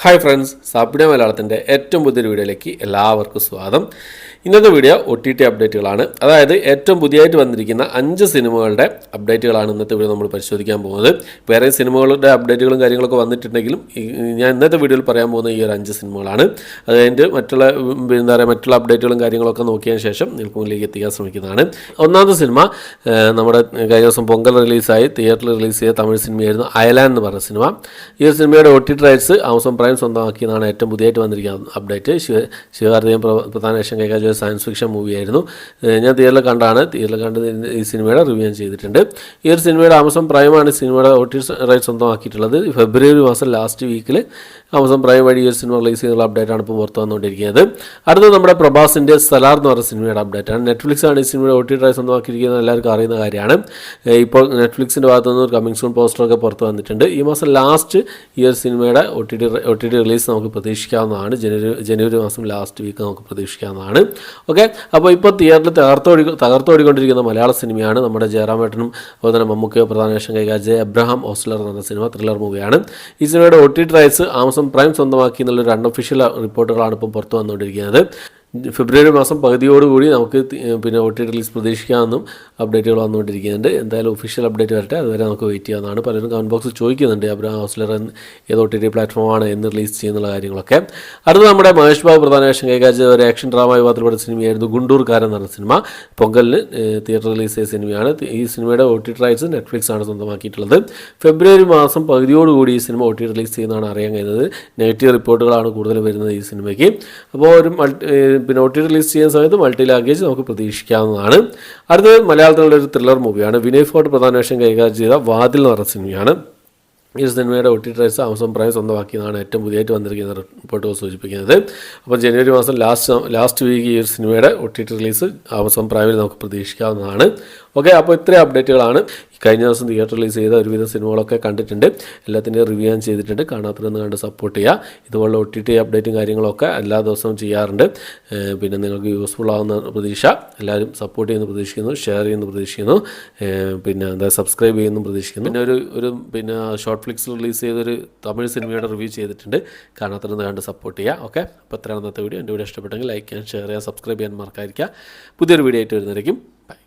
Hi friends, സാപ്പിഡ മലയാളത്തിൻ്റെ ഏറ്റവും പുതിയൊരു വീഡിയോയിലേക്ക് എല്ലാവർക്കും സ്വാഗതം. ഇന്നത്തെ വീഡിയോ OTT അപ്ഡേറ്റുകളാണ്. അതായത് ഏറ്റവും പുതിയതായിട്ട് വന്നിരിക്കുന്ന 5 സിനിമകളുടെ അപ്ഡേറ്റുകളാണ് ഇന്നത്തെ വീഡിയോ നമ്മൾ പരിശോധിക്കാൻ പോകുന്നത്. വേറെ സിനിമകളുടെ അപ്ഡേറ്റുകളും കാര്യങ്ങളൊക്കെ വന്നിട്ടുണ്ടെങ്കിലും ഞാൻ ഇന്നത്തെ വീഡിയോയിൽ പറയാൻ പോകുന്ന ഈ ഒരു 5 സിനിമകളാണ്. അത് കഴിഞ്ഞിട്ട് മറ്റുള്ള അപ്ഡേറ്റുകളും കാര്യങ്ങളൊക്കെ നോക്കിയതിന് ശേഷം നിങ്ങൾക്ക് മുന്നിലേക്ക് എത്തിക്കാൻ ശ്രമിക്കുന്നതാണ്. ഒന്നാമത്തെ സിനിമ നമ്മുടെ കഴിഞ്ഞ ദിവസം പൊങ്കൽ റിലീസായി തിയേറ്ററിൽ റിലീസ് ചെയ്ത തമിഴ് സിനിമയായിരുന്നു അയലാൻ എന്ന് പറഞ്ഞ സിനിമ. ഈ ഒരു സിനിമയുടെ OTT റൈറ്റ്സ് ആമസോൺ പ്രൈം സ്വന്തമാക്കിയതാണ് ഏറ്റവും പുതിയതായിട്ട് വന്നിരിക്കുന്ന അപ്ഡേറ്റ്. ശിവകാർത്തികേയൻ പ്രധാന വേഷം കൈകാര്യം ചെയ്ത സയൻസ് ഫിക്ഷൻ മൂവിയായിരുന്നു. ഞാൻ തിയേറ്ററിൽ കണ്ട് ഈ സിനിമയുടെ റിവ്യൂ ഞാൻ ചെയ്തിട്ടുണ്ട്. ഈ ഒരു സിനിമയുടെ ആമസോൺ പ്രൈമാണ് സിനിമയുടെ OTT റൈറ്റ്സ് സ്വന്തമാക്കിയിട്ടുള്ളത്. ഫെബ്രുവരി മാസം ലാസ്റ്റ് വീക്കിൽ ആമസോൺ പ്രൈം വഴി ഈ ഒരു സിനിമ റിലീസ് ചെയ്യുന്ന അപ്ഡേറ്റാണ് ഇപ്പോൾ പുറത്തു വന്നുകൊണ്ടിരിക്കുന്നത്. അടുത്തത് നമ്മുടെ പ്രഭാസിൻ്റെ സലാർ എന്ന് പറഞ്ഞ സിനിമയുടെ അപ്ഡേറ്റാണ്. നെറ്റ്ഫ്ലിക്സാണ് ഈ സിനിമയുടെ OTT റൈറ്റ്സ് സ്വന്തമാക്കിയിരിക്കുന്നത്, എല്ലാവർക്കും അറിയുന്ന കാര്യമാണ്. ഇപ്പോൾ നെറ്റ്ഫ്ലിക്സിൻ്റെ ഭാഗത്തു നിന്ന് ഒരു കമ്മിങ് സൂൺ പോസ്റ്ററൊക്കെ പുറത്ത് വന്നിട്ടുണ്ട്. ഈ മാസം ലാസ്റ്റ് ഈ ഒരു സിനിമയുടെ OTT റിലീസ് നമുക്ക് പ്രതീക്ഷിക്കാവുന്നതാണ്. ജനുവരി മാസം ലാസ്റ്റ് വീക്ക് നമുക്ക് പ്രതീക്ഷിക്കാവുന്നതാണ്. ഓക്കെ, അപ്പോൾ ഇപ്പോൾ തിയേറ്ററിൽ തകർത്തോടിക്കൊണ്ടിരിക്കുന്ന മലയാള സിനിമയാണ് നമ്മുടെ ജയറാമേട്ടനും അതുപോലെ തന്നെ മമ്മൂക്കയോ പ്രധാന വേഷം കൈകാര്യം ചെയ്ത എബ്രഹാം ഓസ്ലർ എന്ന സിനിമ. ത്രില്ലർ മൂവിയാണ്. ഈ സിനിമയുടെ OTT റൈറ്റ്സ് ആമസോൺ പ്രൈം സ്വന്തമാക്കി എന്നുള്ളൊരു അൺഒഫീഷ്യൽ റിപ്പോർട്ടുകളാണ് ഇപ്പോൾ പുറത്തു വന്നുകൊണ്ടിരിക്കുന്നത്. ഫെബ്രുവരി മാസം പകുതിയോടുകൂടി നമുക്ക് OTT റിലീസ് പ്രതീക്ഷിക്കാമെന്നും അപ്ഡേറ്റുകൾ വന്നുകൊണ്ടിരിക്കുന്നുണ്ട്. എന്തായാലും ഒഫീഷ്യൽ അപ്ഡേറ്റ് വരട്ടെ, അതുവരെ നമുക്ക് വെയിറ്റ് ചെയ്യാവുന്നതാണ്. പലരും കമൻറ്റ് ബോക്സിൽ ചോദിക്കുന്നുണ്ട് എബ്രഹാം ഓസ്ലർ ഏത് OTT പ്ലാറ്റ്ഫോമാണ് എന്ന് റിലീസ് ചെയ്യുന്നുള്ള കാര്യങ്ങളൊക്കെ. അടുത്ത നമ്മുടെ മഹേഷ് ബാബു പ്രധാന വേഷം കൈകാര്യം ചെയ്ത ഒരു ആക്ഷൻ ഡ്രാമ വിഭാഗത്തിൽപ്പെട്ട സിനിമയായിരുന്നു ഗുണ്ടൂർക്കാരൻ എന്ന് പറഞ്ഞ സിനിമ. പൊങ്കലിന് തിയേറ്റർ റിലീസ് ചെയ്ത സിനിമയാണ്. ഈ സിനിമയുടെ OTT റൈറ്റ്സ് നെറ്റ്ഫ്ലിക്സ് ആണ് സ്വന്തമാക്കിയിട്ടുള്ളത്. ഫെബ്രുവരി മാസം പകുതിയോടുകൂടി ഈ സിനിമ OTT റിലീസ് ചെയ്യുന്നതാണ് അറിയാൻ കഴിയുന്നത്. നെഗറ്റീവ് റിപ്പോർട്ടുകളാണ് കൂടുതൽ വരുന്നത് ഈ സിനിമയ്ക്ക്. അപ്പോൾ ഒരു OTT റിലീസ് ചെയ്യുന്ന സമയത്ത് മൾട്ടി ലാംഗ്വേജ് നമുക്ക് പ്രതീക്ഷിക്കാവുന്നതാണ്. അടുത്തത് മലയാളത്തിലുള്ള ഒരു ത്രില്ലർ മൂവിയാണ്. വിനയ് ഫോർട്ട് പ്രധാന വേഷം കൈകാര്യം ചെയ്ത വാതിൽ എന്ന് പറഞ്ഞ സിനിമയാണ്. ഈ സിനിമയുടെ OTT റൈറ്റ്സ് ആമസോൺ പ്രൈം സ്വന്തമാക്കിയതാണ് ഏറ്റവും പുതിയതായിട്ട് വന്നിരിക്കുന്ന റിപ്പോർട്ടുകൾ സൂചിപ്പിക്കുന്നത്. അപ്പോൾ ജനുവരി മാസം ലാസ്റ്റ് വീക്ക് ഈ ഒരു സിനിമയുടെ OTT റിലീസ് ആമസോൺ പ്രൈമിൽ നമുക്ക് പ്രതീക്ഷിക്കാവുന്നതാണ്. ഓക്കെ, അപ്പോൾ ഇത്രയും അപ്ഡേറ്റുകളാണ്. കഴിഞ്ഞ ദിവസം തിയേറ്റർ റിലീസ് ചെയ്ത ഒരുവിധ സിനിമകളൊക്കെ കണ്ടിട്ടുണ്ട്. എല്ലാത്തിൻ്റെയും റിവ്യൂ ഞാൻ ചെയ്തിട്ടുണ്ട്. കാണാത്തതൊന്ന് കണ്ട് സപ്പോർട്ട് ചെയ്യുക. ഇതുപോലുള്ള OTT അപ്ഡേറ്റും കാര്യങ്ങളൊക്കെ എല്ലാ ദിവസവും ചെയ്യാറുണ്ട്. പിന്നെ നിങ്ങൾക്ക് യൂസ്ഫുൾ ആവുന്ന പ്രതീക്ഷ. എല്ലാവരും സപ്പോർട്ട് ചെയ്യുന്നു പ്രതീക്ഷിക്കുന്നു, ഷെയർ ചെയ്യുന്നു പ്രതീക്ഷിക്കുന്നു, സബ്സ്ക്രൈബ് ചെയ്യുന്നു പ്രതീക്ഷിക്കുന്നു. പിന്നെ ഷോർട്ട് ഫ്ലിക്സിൽ റിലീസ് ചെയ്തൊരു തമിഴ് സിനിമയുടെ റിവ്യൂ ചെയ്തിട്ടുണ്ട്. കാണാത്തതൊന്ന് കണ്ട് സപ്പോർട്ട് ചെയ്യുക. ഓക്കെ, അപ്പോൾ ഇത്രയാണ് ഇന്നത്തെ വീഡിയോ. എൻ്റെ വീഡിയോ ഇഷ്ടപ്പെട്ടെങ്കിൽ ലൈക്ക് ചെയ്യാൻ, ഷെയർ ചെയ്യാൻ, സബ്സ്ക്രൈബ് ചെയ്യാൻ മറക്കാതിരിക്കുക. പുതിയൊരു വീഡിയോ ആയിട്ട് വരുന്നതായിരിക്കും. ബൈ.